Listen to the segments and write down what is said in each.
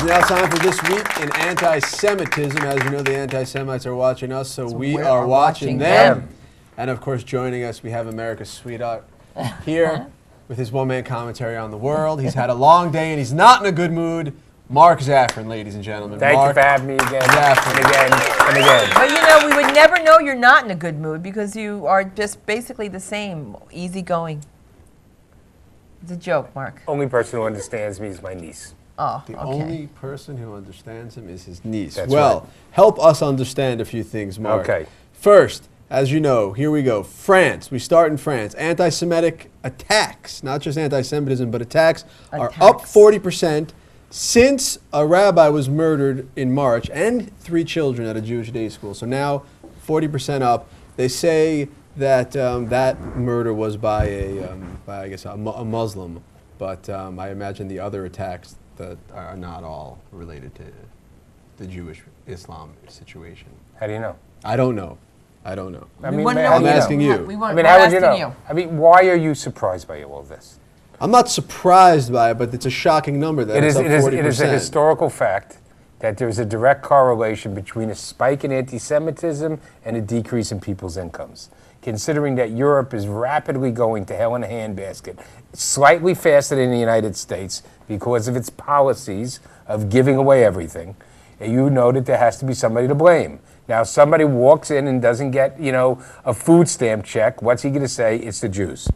now time for This Week in Anti-Semitism. As you know, the anti-Semites are watching us, so we are watching them. And of course, joining us, we have America's sweetheart here with his one-man commentary on the world. He's had a long day and he's not in a good mood. Mark Zaffron, ladies and gentlemen. Thank you for having me again. Zaffron. And again, and again. But you know, we would never know you're not in a good mood because you are just basically the same, easygoing. It's a joke, Mark. Only person who understands me is my niece. Oh, The okay. only person who understands him is his niece. That's well, right. help us understand a few things, Mark. Okay. First, as you know, here we go. France. We start in France. Anti-Semitic attacks, not just anti-Semitism, but attacks are up 40% since a rabbi was murdered in March and 3 children at a Jewish day school. So now 40% up. They say that that murder was by a Muslim, but I imagine the other attacks that are not all related to the Jewish Islam situation. How do you know? I don't know. I don't know. I We mean, wanna know how I'm do you know? asking you. We want, I mean, we're how would you asking know? I mean, why are you surprised by all this? I'm not surprised by it, but it's a shocking number that it's up 40%. It is a historical fact that there's a direct correlation between a spike in anti-Semitism and a decrease in people's incomes. Considering that Europe is rapidly going to hell in a handbasket, slightly faster than the United States because of its policies of giving away everything, and you know that there has to be somebody to blame. Now, if somebody walks in and doesn't get, a food stamp check, what's he going to say? It's the Jews.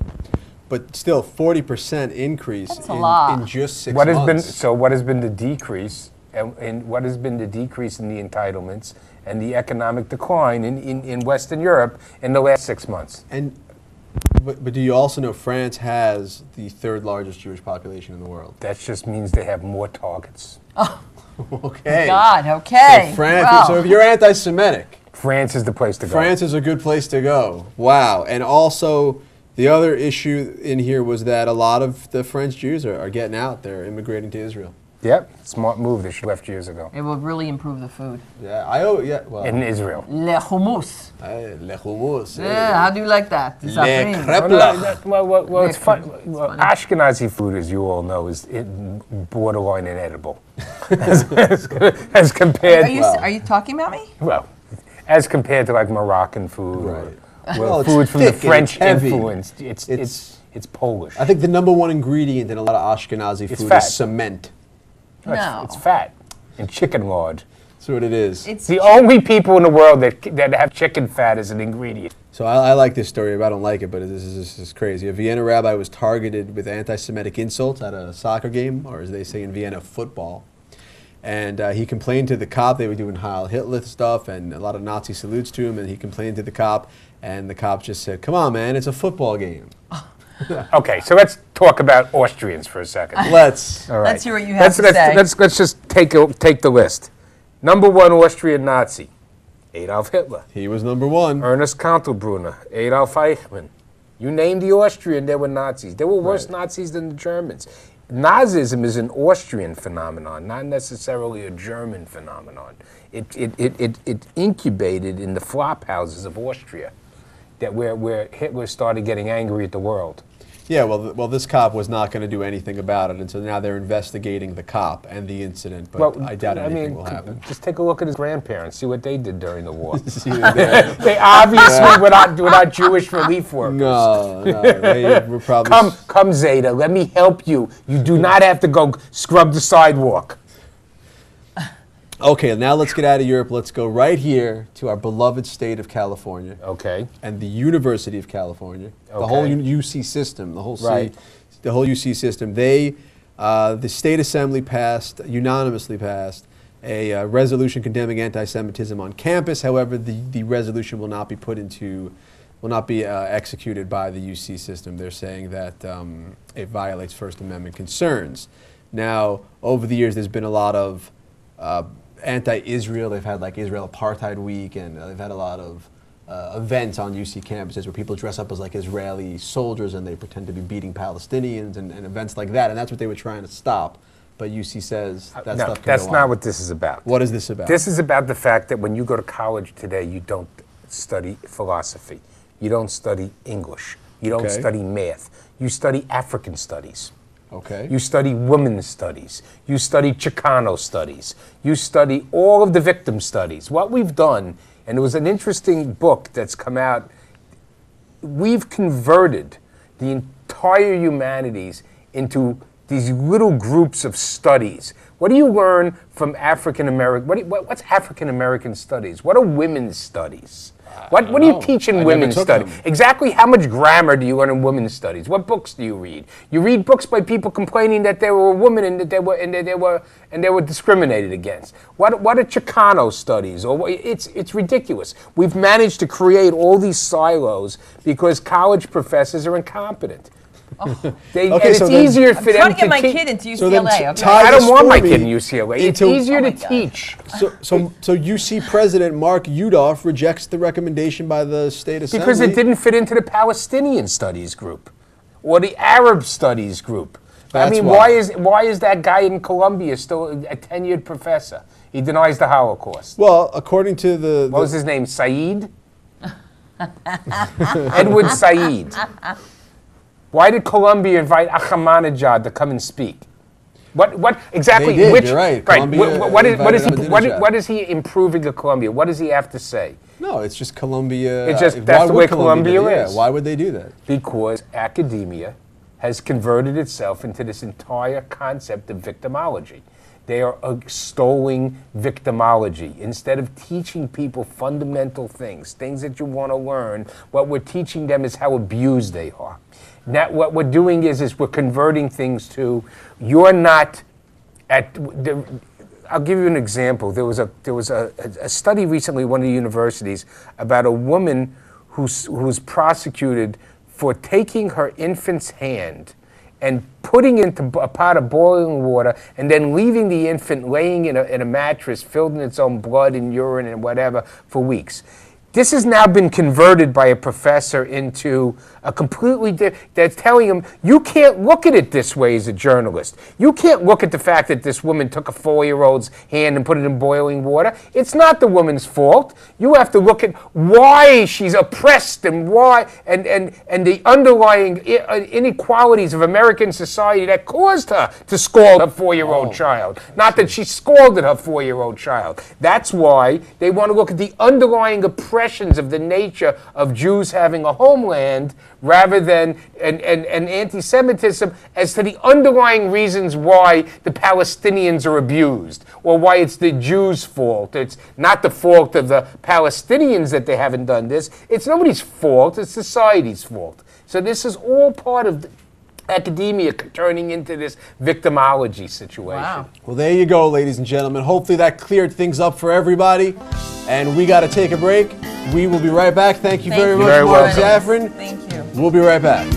But still, 40% increase That's a lot. in just 6 What months. has been the decrease, and what has been the decrease in the entitlements and the economic decline in Western Europe in the last 6 months? But do you also know France has the 3rd largest Jewish population in the world? That just means they have more targets. Okay. God, okay. So France. Well, So if you're anti-Semitic, France is the place to go. France is a good place to go. Wow. And also, the other issue in here was that a lot of the French Jews are getting out. They're immigrating to Israel. Yep, smart move. They should have left years ago. it will really improve the food. Yeah, well. In Israel. Le hummus. Le hummus. Yeah, how do you like that? Le Zafrin. crepe. Well, it's fun. It's Well, funny. Ashkenazi food, as you all know, is borderline inedible. as compared, Are you talking about me? well, as compared to like Moroccan food Right. or Well, it's food from the thick and French it's heavy. influence. It's Polish. I think the #1 ingredient in a lot of Ashkenazi It's food fat. is cement. No. It's fat and chicken lard. That's what it is. It's It's the only people in the world that have chicken fat as an ingredient. So I like this story. I don't like it, but this is crazy. A Vienna rabbi was targeted with anti-Semitic insults at a soccer game, or as they say in Vienna, football. And he complained to the cop. They were doing Heil Hitler stuff and a lot of Nazi salutes to him. And he complained to the cop, and the cop just said, "Come on, man, it's a football game." Okay, so let's talk about Austrians for a second. Let's. All right. Let's hear what you have to say. Let's just take the list. #1 Austrian Nazi, Adolf Hitler. He was #1. Ernest Kaltenbrunner, Adolf Eichmann. You name the Austrian, they were Nazis. They were worse Right. Nazis than the Germans. Nazism is an Austrian phenomenon, not necessarily a German phenomenon. It incubated in the flop houses of Austria, that where Hitler started getting angry at the world. Yeah, well, this cop was not going to do anything about it, and so now they're investigating the cop and the incident. But I doubt anything will happen. Just take a look at his grandparents, see what they did during the war. See what they- They obviously were not Jewish relief workers. no, they were probably. Come, Zeta, let me help you. You do not have to go scrub the sidewalk. Okay, now let's get out of Europe. Let's go right here to our beloved state of California. Okay. And the University of California, the whole UC system, the whole Right. the whole UC system. The state assembly unanimously passed a resolution condemning anti-Semitism on campus. However, the resolution will not be executed by the UC system. They're saying that it violates First Amendment concerns. Now, over the years, there's been a lot of anti-Israel. They've had like Israel Apartheid Week, and they've had a lot of events on UC campuses where people dress up as like Israeli soldiers and they pretend to be beating Palestinians and events like that. And that's what they were trying to stop. But UC says that No, stuff can that's go not on. what this is about. What is this about? This is about the fact that when you go to college today, you don't study philosophy. You don't study English. You don't Okay. study math. You study African studies. Okay. You study women's studies. You study Chicano studies. You study all of the victim studies. What we've done, and it was an interesting book that's come out, we've converted the entire humanities into these little groups of studies. What do you learn from African American? What's African American studies? What are women's studies? What do you teach in women's studies? Exactly how much grammar do you learn in women's studies? What books do you read? You read books by people complaining that they were a woman and that they were discriminated against. What are Chicano studies? Or it's ridiculous. We've managed to create all these silos because college professors are incompetent. Okay, and it's easier for them trying to get my teach. kid into So then UCLA. Okay. tie I don't this want for my me kid in UCLA. It's into- easier Oh my to God. teach. So UC President Mark Yudof rejects the recommendation by the state assembly. Because it didn't fit into the Palestinian studies group or the Arab studies group. I That's mean, why. why is that guy in Columbia still a tenured professor? He denies the Holocaust. Well, according to the What was his name? Said? Edward Said. Why did Columbia invite Ahmadinejad to come and speak? What exactly? They did, Which, you're right. Right. Columbia What is he improving to Columbia? What does he have to say? No, it's just Columbia. It's just- why that's the would way Columbia do Columbia that? is. Why would they do that? Because academia has converted itself into this entire concept of victimology. They are extolling victimology. Instead of teaching people fundamental things that you want to learn, what we're teaching them is how abused they are. Now, what we're doing is we're converting things to, you're not at, I'll give you an example. There was a study recently at one of the universities about a woman who was prosecuted for taking her infant's hand and putting it into a pot of boiling water and then leaving the infant laying in a mattress filled in its own blood and urine and whatever for weeks. This has now been converted by a professor into a completely that's telling him, you can't look at it this way as a journalist. You can't look at the fact that this woman took a 4-year-old's hand and put it in boiling water. It's not the woman's fault. You have to look at why she's oppressed and why and the underlying inequalities of American society that caused her to scald her 4-year-old child. Not that she scalded her 4-year-old child. That's why they want to look at the underlying oppressions of the nature of Jews having a homeland rather than and anti-Semitism as to the underlying reasons why the Palestinians are abused or why it's the Jews' fault. It's not the fault of the Palestinians that they haven't done this. It's nobody's fault. It's society's fault. So this is all part of academia turning into this victimology situation. Wow. Well, there you go, ladies and gentlemen. Hopefully that cleared things up for everybody. And we got to take a break. We will be right back. Thank you very much, Very Mark welcome. Zaffron. Thank you. We'll be right back.